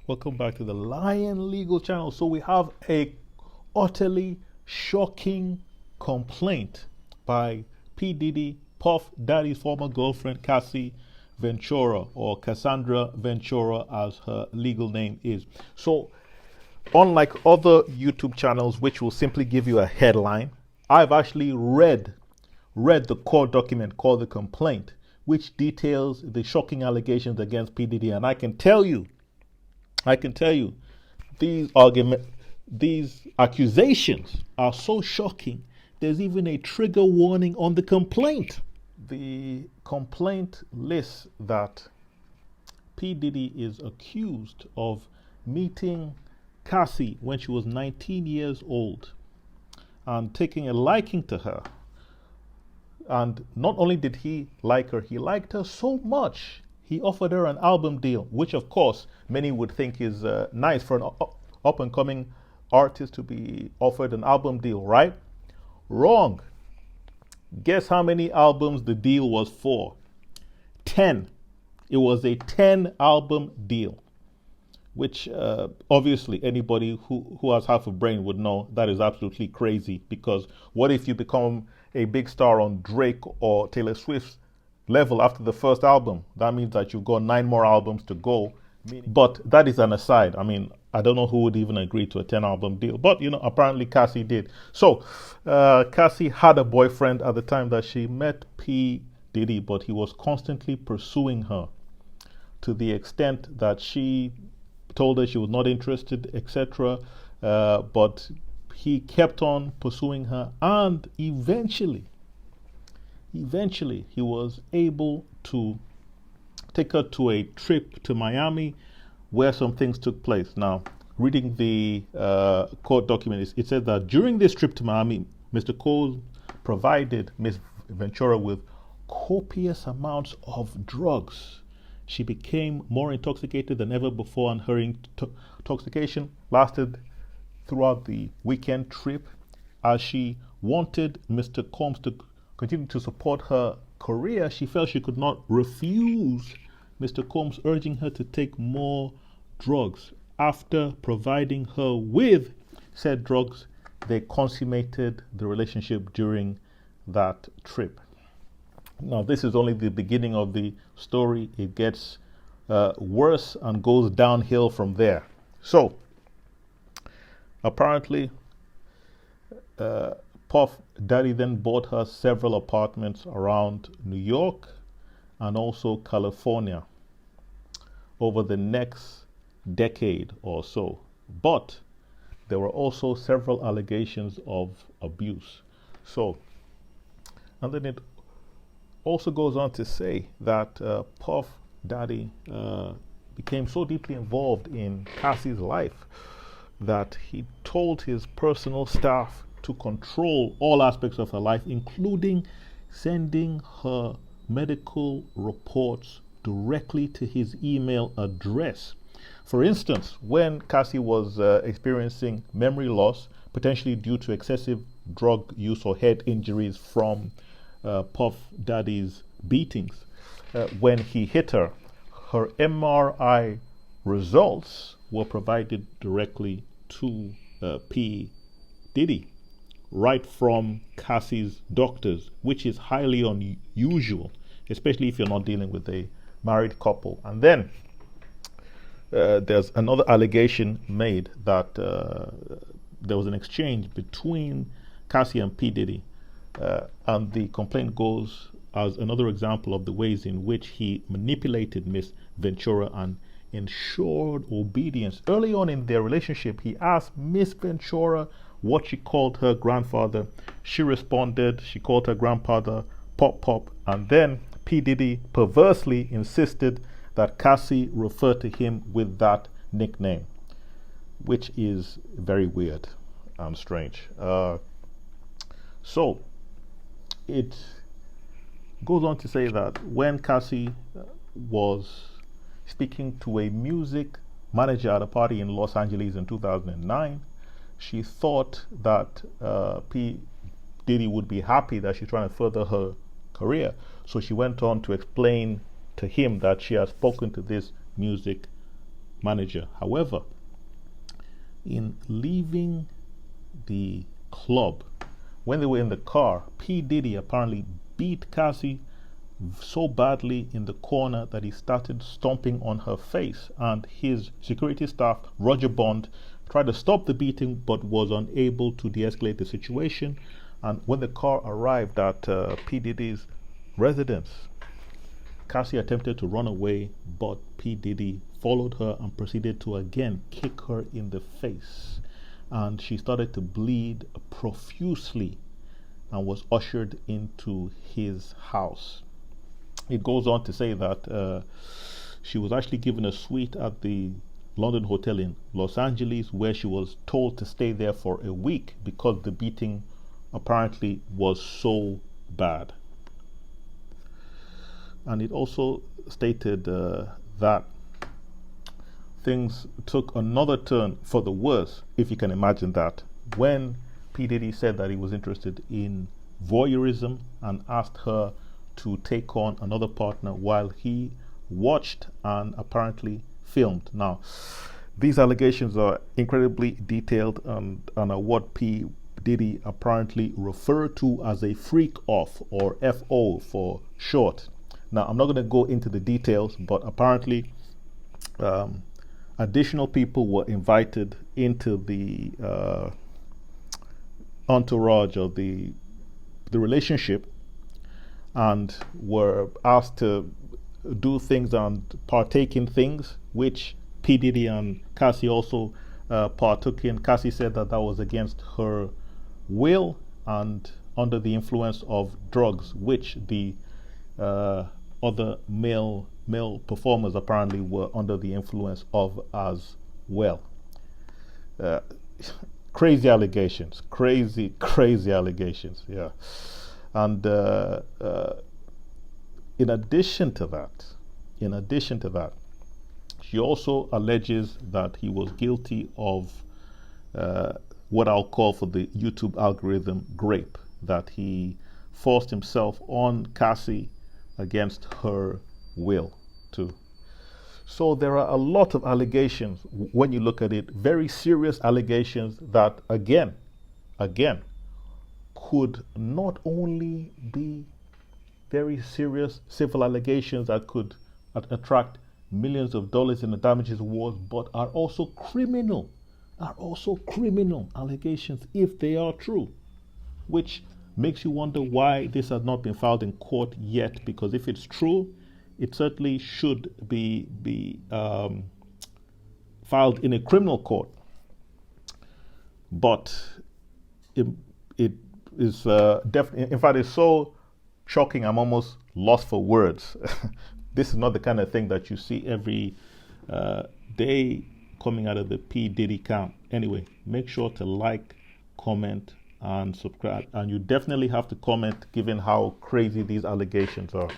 Welcome back to the Lion Legal channel. So we have a utterly shocking complaint by P. Diddy, Puff Daddy's former girlfriend, Cassie Ventura, or Cassandra Ventura as her legal name is. So unlike other YouTube channels which will simply give you a headline, I've actually read the court document called the complaint, which details the shocking allegations against P. Diddy. And I can tell you, these accusations are so shocking, there's even a trigger warning on the complaint. The complaint lists that P. Diddy is accused of meeting Cassie when she was 19 years old and taking a liking to her. And not only did he like her, he liked her so much, he offered her an album deal, which of course many would think is nice for an up-and-coming artist to be offered an album deal, right? Wrong. Guess how many albums the deal was for? 10. It was a 10-album deal, which obviously anybody who has half a brain would know that is absolutely crazy, because what if you become a big star on Drake or Taylor Swift's level after the first album? That means that you've got 9 more albums to go. But that is an aside. I mean, I don't know who would even agree to a 10-album deal, but apparently Cassie did. So Cassie had a boyfriend at the time that she met P. Diddy, but he was constantly pursuing her to the extent that she told her she was not interested, etc. But he kept on pursuing her, and eventually he was able to take her to a trip to Miami where some things took place. Now, reading the court document, it said that during this trip to Miami, Mr. Cole provided Ms. Ventura with copious amounts of drugs. She became more intoxicated than ever before, and her intoxication lasted throughout the weekend trip, as she wanted Mr. Combs to continue to support her career. She felt she could not refuse Mr. Combs urging her to take more drugs. After providing her with said drugs, they consummated the relationship during that trip. Now, this is only the beginning of the story. It gets worse and goes downhill from there. So, apparently, Puff Daddy then bought her several apartments around New York and also California over the next decade or so. But there were also several allegations of abuse. So, and then it also goes on to say that Puff Daddy became so deeply involved in Cassie's life that he told his personal staff to control all aspects of her life, including sending her medical reports directly to his email address. For instance, when Cassie was experiencing memory loss, potentially due to excessive drug use or head injuries from Puff Daddy's beatings, when he hit her, her MRI results were provided directly to P. Diddy, right from Cassie's doctors, which is highly unusual, especially if you're not dealing with a married couple. And then there's another allegation made that there was an exchange between Cassie and P. Diddy, and the complaint goes as another example of the ways in which he manipulated Miss Ventura and ensured obedience. Early on in their relationship, he asked Miss Ventura what she called her grandfather. She responded, she called her grandfather Pop Pop, and then P. Diddy perversely insisted that Cassie refer to him with that nickname, which is very weird and strange. So it goes on to say that when Cassie was speaking to a music manager at a party in Los Angeles in 2009, she thought that P. Diddy would be happy that she's trying to further her career. So she went on to explain to him that she had spoken to this music manager. However, in leaving the club, when they were in the car, P. Diddy apparently beat Cassie so badly in the corner that he started stomping on her face, and his security staff, Roger Bond, tried to stop the beating but was unable to de-escalate the situation. And when the car arrived at P. Diddy's residence, Cassie attempted to run away, but P. Diddy followed her and proceeded to again kick her in the face, and she started to bleed profusely and was ushered into his house. It goes on to say that she was actually given a suite at the London hotel in Los Angeles, where she was told to stay there for a week because the beating apparently was so bad. And it also stated that things took another turn for the worse, if you can imagine that, when P. Diddy said that he was interested in voyeurism and asked her to take on another partner while he watched and apparently filmed. Now, these allegations are incredibly detailed and are what P. Diddy apparently referred to as a freak off, or FO for short. Now, I'm not going to go into the details, but apparently additional people were invited into the entourage of the relationship and were asked to do things and partake in things, which P. Diddy and Cassie also partook in. Cassie said that that was against her will and under the influence of drugs, which the other male performers apparently were under the influence of as well. Crazy allegations, crazy allegations, yeah. And in addition to that, she also alleges that he was guilty of what I'll call for the YouTube algorithm grape, that he forced himself on Cassie against her will too. So there are a lot of allegations when you look at it, very serious allegations that again could not only be very serious civil allegations that could attract millions of dollars in the damages awards, but are also criminal allegations if they are true, which makes you wonder why this has not been filed in court yet, because if it's true, it certainly should be filed in a criminal court. But it is definitely, in fact, it's so shocking, I'm almost lost for words. This is not the kind of thing that you see every day coming out of the P. Diddy camp. Anyway, make sure to like, comment, and subscribe. And you definitely have to comment given how crazy these allegations are.